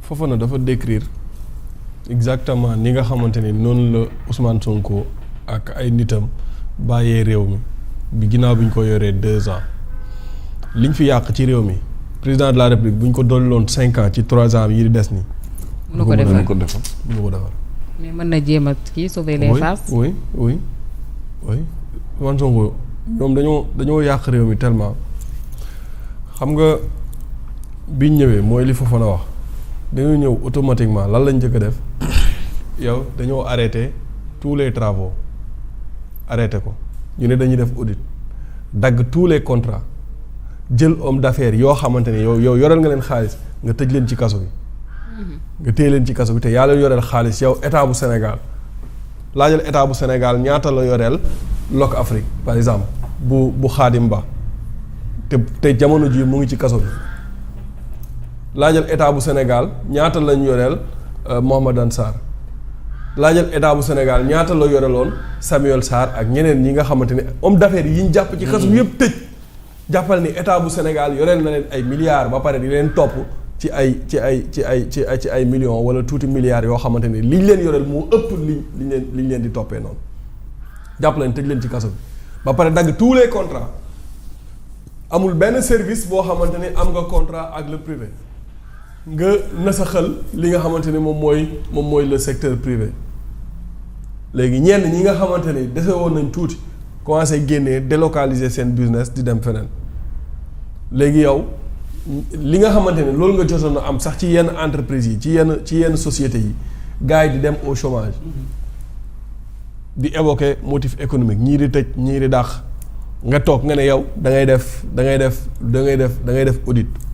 Fofana dafa décrire exactement ni nga xamante ni noonu la Ousmane Sonko ak ay nitam bàyyee réew mi bi ginnaaw bi ñu ko yoree 2 ans liñ fi yàq ci réew mi président de la république bu ñu ko dolloon 5 ans ci 3 ans yi di des nii. mënu ko defar mais mën na jéem a kii sauver les faces. oui Ousmane Sonko ñoom dañoo yàq réew mi tellement xam nga biñ ñëwee mooy li Fofana wax dañoo ñëw automatiquement lan lañ njëkk a def yow dañoo arrêté tous les travaux arrêté ko ñu ne dañuy def audit dagg tous les contrats jël homme d'affaires yoo xamante ne yow yoreel nga leen xaalis nga tëj leen ci kaso bi nga téye leen ci kaso bi te yaa leen yoreel xaalis yow état bu Sénégal laajal état bu Sénégal ñaata la yoreel Lok Afrique par exemple bu Khadim Ba te jamono ji mu ngi ci kaso bi laajal état bu Sénégal ñaata lañ yoreel Mohamadane Sarr laajal état bu Sénégal ñaata la yoreloon Samuel Sarr ak ñeneen ñi nga xamante ne homme d'affaires yi ñu jàpp ci kaso bi yëpp tëj jàppal ni état bu Sénégal yoreel na leen ay milliards ba pare di leen topp ci ay millions wala tuuti milliards yoo xamante ni liñ leen yoreel moo ëpp liñ leen di toppee noonu jàpp leen tëj leen ci kaso bi ba pare dagg tous les contrats amul benn service boo xamante ni am nga contrat ak le privé nga nasaxal li nga xamante ni moom mooy le secteur privé léegi ñenn ñi nga xamante ni dese woon nañ tuuti commencé génnee délocaliser seen business di dem feneen léegi yow li nga xamante ni loolu nga jotoon a am sax ci yenn entreprises yi ci yenn sociétés yi gars yi di dem au chômage di évoquer motif économique ñii di tëj ñii di dàq nga toog nga ne yow da ngay def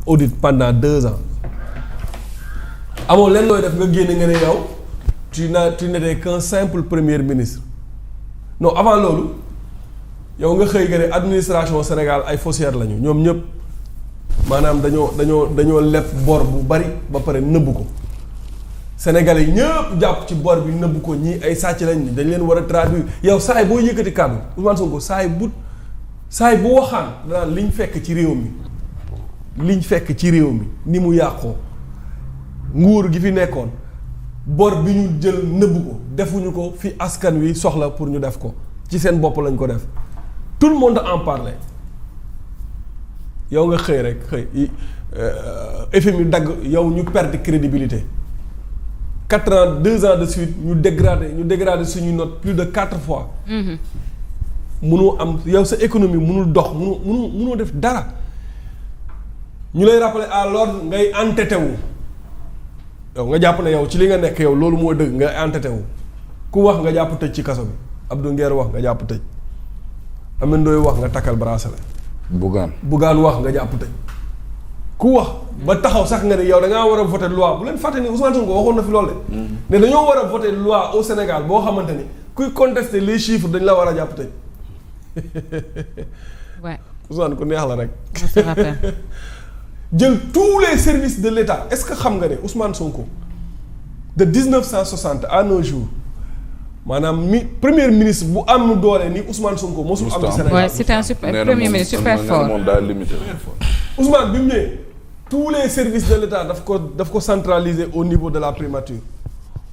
audit pendant 2 ans amoo leen looy def nga génne nga ne yow tu n'étais qu'un simple premier ministre non avant loolu yow nga xëy nga ne administration Sénégal ay faussaires lañu ñoom ñëpp maanaam dañoo leb bor bu bari ba pare nëbb ko Sénégalais yi ñëpp jàpp ci bor bi nëbb ko ñii ay sàcc lañ dañ leen war a traduire yow saay boo yëkkati kàddu Ousmane Sonko saay bu waxaan danaan liñ fekk ci réew mi ni mu yàqoo nguur gi fi nekkoon bor bi ñu jël nëbb ko defuñu ko fi askan wi soxla pour ñu def ko ci seen bopp lañ ko def tout le monde en parlait yow nga xëy rek FMI dagg yow ñu perdre crédibilité 4 ans 2 ans de suite ñu dégradé suñu note plus de 4 fois. munoo am yow sa économie munul dox munoo def dara ñu lay rappeler à l'ordre ngay entêté wu yow nga jàpp ne yow ci li nga nekk yow loolu moo dëgg ngay entêté wu ku wax nga jàpp tëj ci kaso bi Abdou Nguer wax nga jàpp tëj Amine Ndoye wax nga takkal bracelet Bougane wax nga jàpp tëj ku wax ba taxaw sax nga ne yow da ngaa war a voter loi bu leen fàtte ni Ousmane Sonko waxoon na fi loolu de ne dañoo war a voter loi au Sénégal boo xamante ni kuy contester les chiffres dañ la war a jàpp tëj. Ouais. Ousmane ku neex la rek. jël tous les services de l'État est-ce que xam nga ne Ousmane Sonko de 1960 à nos jours maanaam premier ministre bu am doole ni Ousmane Sonko mosul am ci Sénégal. Ouais, c'est un super premier ministre super fort. Ousmane bi mu ñëwee tous les services de l'État daf ko centraliser au niveau de la primature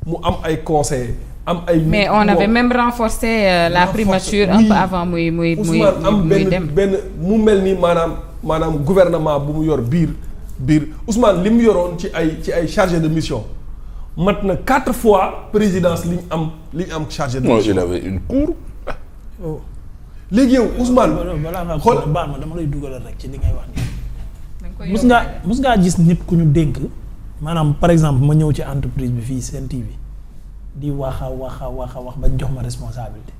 mu am ay conseillers am ay. mais on avait même renforcé la primature un peu avant muy Ousmane am benn mu mel ni maanaam gouvernement bu mu yor biir Ousmane li mu yoroon ci ay chargé de mission mat na 4 fois présidence li ñu am chargé de mission. il avait une cour. léegi yow Ousmane. balaa ngaa ko baal ma dama lay dugalal rek ci li ngay wax nii. mus ngaa gis nit ku ñu dénk maanaam par exemple ma ñëw ci entreprise bi fii Sen TV di wax ba jox ma responsabilité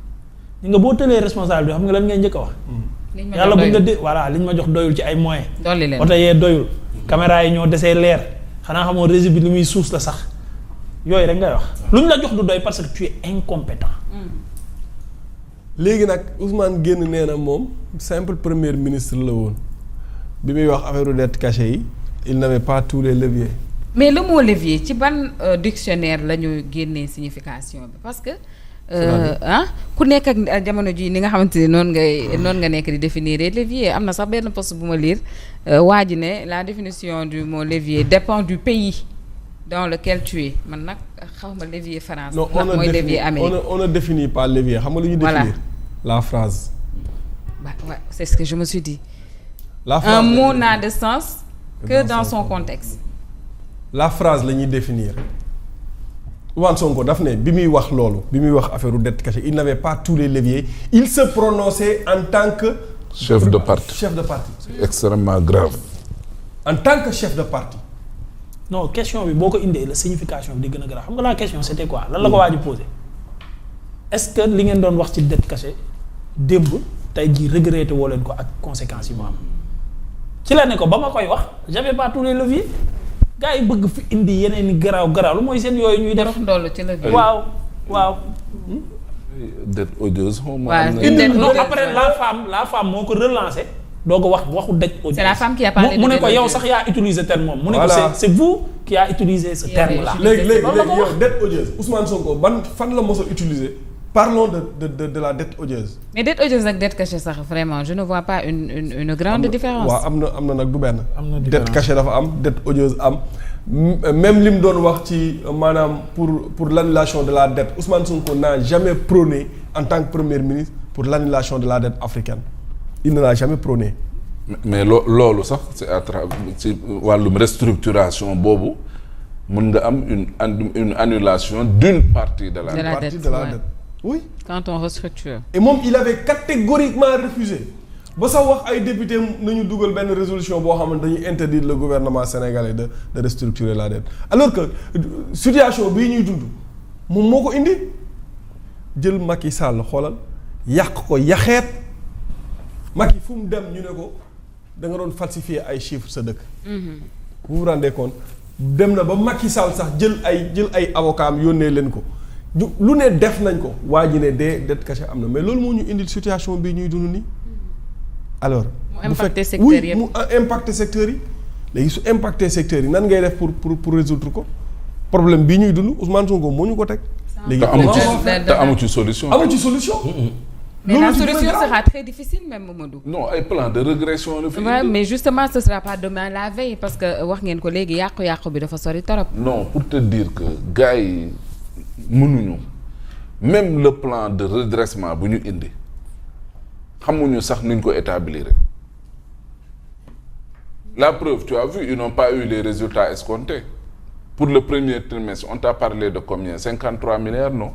ñi nga boo tëlee responsabilité xam nga lan ngay njëkk a wax. yàlla bu nga voilà liñ ma jox doyul ci ay moyens. dolli leen oto yee doyul. caméra yi ñoo desee leer xanaa xamoo réseau bi li muy suus la sax yooyu rek ngay wax luñ la jox du doy parce que tu es incompétent. léegi nag Ousmane génn nee na moom simple premier ministre la woon bi muy wax affaire dette cachée yi il n'avait pas tous les leviers. mais le mot levier ci ban dictionnaire la ñu génnee signification bi parce que ku nekk ak jamono ji ni nga xamante ni noonu nga nekk di définir levier am na sax benn poste bu ma lire waa ji ne la définition du mot levier dépend du pays dans lequel tu es man nag xaw ma levier France. non mooy levier américain on ne définit pas levier xam nga lu ñu définir. la phrase. Ouais, c'est ce que je me suis dit. La phrase un mot n'a de sens que dans son contexte. La phrase la ñuy définir Ousmane Sonko daf ne bi muy wax loolu bi muy wax affaire dette cachée il n'avait pas tous les leviers il se prononçait en tant que chef de parti. C'est extrêmement grave. En tant que chef de parti. non question bi boo ko indee la signification bi di gën a grave xam nga la question c'était quoi lan la ko waa ji posé est-ce que li ngeen doon wax ci dette cachée démb tey jii regretté woo leen ko ak conséquences yi mu am ci la ne ko ba ma koy wax j'avais pas tous les leviers gars yi bëgg fi indi yeneen i garaaw lu mooy seen yooyu ñuy def. ndoll ci levier. waaw. dette odieuse. non après la femme moo ko relancé. doo ko wax waxu dette odieuse. c'est la femme qui a parlé de mu ne ko yow sax yaa utilisé terme moom. mu ne ko c'est vous qui a utilisé ce terme là. léegi yow dette odieuse Ousmane Sonko fan la mos a utiliser. Parlons de la dette odieuse. mais dette odieuse ak dette cachée sax vraiment je ne vois pas une grande différence. waaw am na nag du benn. am na dette cachée dafa am dette odieuse am même li mu doon wax ci maanaam pour l'annulation de la dette Ousmane Sonko n'a jamais prôné en tant que premier ministre pour l'annulation de la dette africaine il ne l'a jamais prôné. mais loolu sax c'est à travers ci wàllum restructuration boobu mën nga am une annulation d'une partie de la dette. Oui. Quand on restructure. Et moom il avait catégoriquement refusé ba sax wax ay député nañu dugal benn résolution boo xamante dañuy interdire le gouvernement sénégalais de restructurer la dette alors que situation bii ñuy dund moom moo ko indi jël Macky Sall xoolal yàq ko yaxeet Macky fu mu dem ñu ne ko da nga doon falsifier ay chiffres sa dëkk. Vous vous rendez compte dem na ba Macky Sall sax jël ay avocats am yónnee leen ko. lu ne def nañ ko waa ji ne dette cachée am na mais loolu moo ñu indil situation bii ñuy dund nii alors. mu impacté secteurs yëpp mu impacté secteurs yi léegi su impacté secteurs yi nan ngay def pour résoudre ko problème bii ñuy dund Ousmane Sonko moo ñu ko teg. léegi te amu ci solution. amu ci solution. mais la solution sera très difficile même Mamadou. non ay plan de régression la fi. mais justement ce sera pas demain la veille parce que wax ngeen ko léegi yàqu-yàqu bi dafa sori torop. non pour te dire que gars yi. mënuñu même le plan de redressement bu ñu indi xamuñu sax nuñ ko établir la preuve tu as vu ils n'ont pas eu les résultats escomptés pour le premier trimestre on t'a parlé de combien 53 milliards non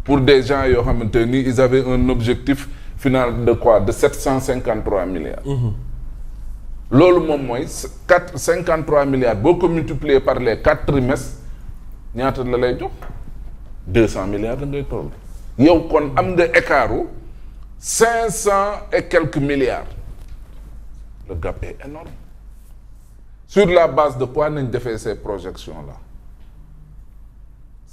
pour des gens yoo xamante ni ils avaient un objectif final de quoi de 753 milliards loolu moom mooy 53 milliards boo ko multiplier par les 4 trimestres ñaata la lay jox 200 milliards da ngay toll yow kon am nga écartu 500 et quelques milliards le gap est énorme sur la base de quoi nañ defee ces projections là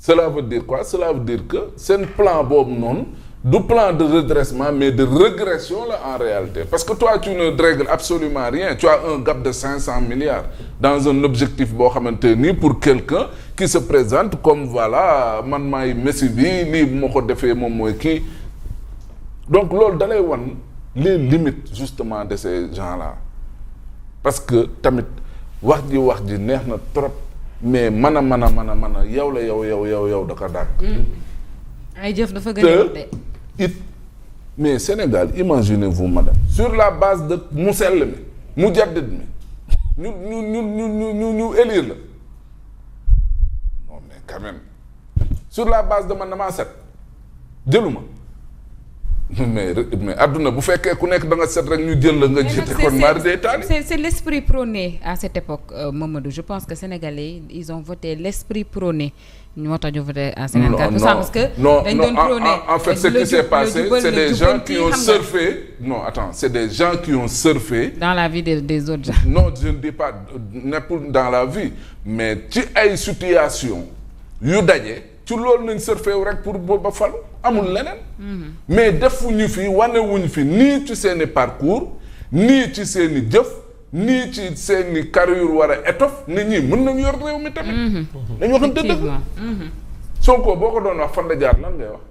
cela veut dire quoi cela veut dire que seen plan boobu noonu du plan de redressement mais de régression là en réalité parce que toi tu ne règles absolument rien tu as un gap de 500 milliards dans un objectif boo xamante ni pour quelqu'un qui se présente comme voilà man maay messi bi lii bu ma ko defee moom mooy kii donc loolu dalay wan les limites justement de ces gens-là parce que tamit wax ji neex na trop mais mën a yow la yow da ko dàq. ay jëf dafa gën a de it mais Sénégal imaginez-vous madame sur la base de mu sell mi mu jaddit mi ñu élire la non mais quand même sur la base de man damaa set jëluma mais adduna bu fekkee ku nekk da nga set rek ñu jël la nga jiite kon mari day taali c'est l'esprit prôné à cette époque Mamadou je pense que Sénégalais ils ont voté l'esprit prôné moo tax ñu voté à 54% parce que dañ doon prôné en fait ce qui s'est passé c'est des gens qui ont surfé non attends c'est des gens qui ont surfé dans la vie des autres gens non je ne dis pas n'importe dans la vie mais ci ay situation yu daje ci loolu nañ surfé wu rek pour ba falu amul leneen mais defuñu fi wanewuñu fi nii ci seeni parcours nii ci seeni jëf nii ci seeni carrière war a étoffe nit ñi mën nañu yor réew mi tamit dañu waxante dëgg Sonko boo ko doon wax fan la jaar lan ngay wax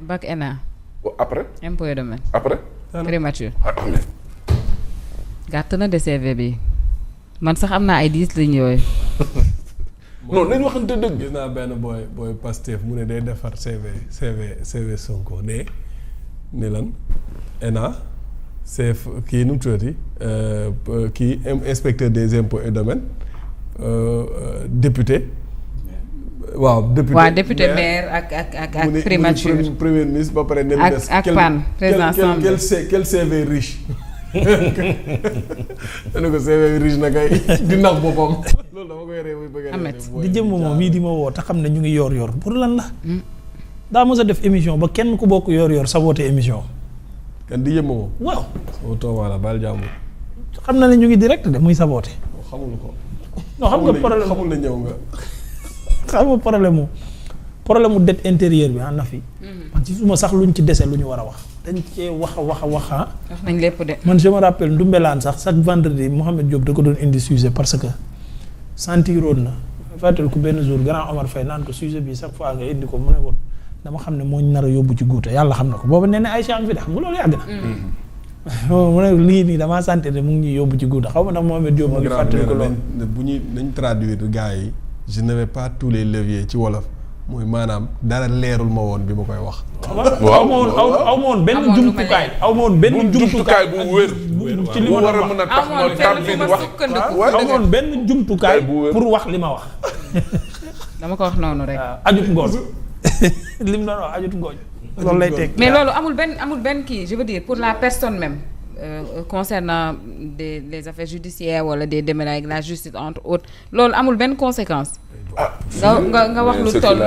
bac ENA. Après. impôt et domaine. Après. primature. Mais gàtt na de CV bi man sax am naa ay 10 lignes yooyu. non nañ waxante dëgg. gis naa benn booy Pastef mu ne day defar CV Sonko ne lan ENA chef kii nu mu tuddati kii inspecteur des impôts et domaines député. waaw député maire ak primature premier ministre ba pare. ak PAN président quel CV riche. dana ko CV riche na kay di nax boppam. loolu dama koy réew bëgg a di jëm moom mii di ma woo te xam ne ñu ngi yor pour lan la. daa mos a def émission ba kenn ku bokk yor saboté émission. kan di jëm moom. waaw. soo toog la baal jàmbur. xam na ne ñu ngi direct de muy saboté. xamul ko. non xam nga problème xamul na ñëw nga. xam nga problème mu dette intérieure bi na fi. man ci suma sax luñ ci dese lu ñu war a wax. dañ cee wax wax nañ lépp de. man je me rappelle Ndumbelaan sax chaque vendredi Mouhamed Diop da ko doon indi sujet parce que sentiroon na fàttali ko benn jour grand Omar Faye naan ko sujet bi chaque fois nga indi ko mu ne ko dama xam ne moo ñu nar a yóbbu ci guute yàlla xam na ko boobu nee na ay chang fi de xam nga loolu yàgg na. mu ne lii nii damaa sentir ne mu ngi ñuy yóbbu ci guute xaw ma nag Mouhamed Diop mu ngi fàttali ko loolu. bu ñuy nañ traduire gars yi je n'avais pas tous les leviers ci wolof. mooy maanaam dara leerul ma woon bi ma koy wax. waaw aw ma woon benn jumtukaay. aw ma woon benn jumtukaay bu wér. ci li ma war a mën a tax ma tàmbali wax. aw ma woon benn jumtukaay pour wax li ma wax. dama ko wax noonu rek. ajut ngooñ li mu doon wax ajut ngooñ. loolu lay teg mais loolu amul benn kii je veux dire pour la personne même. Concernant les affaires judiciaires wala des démêlés avec la justice entre autres loolu amul benn conséquence. nga wax lu toll noonu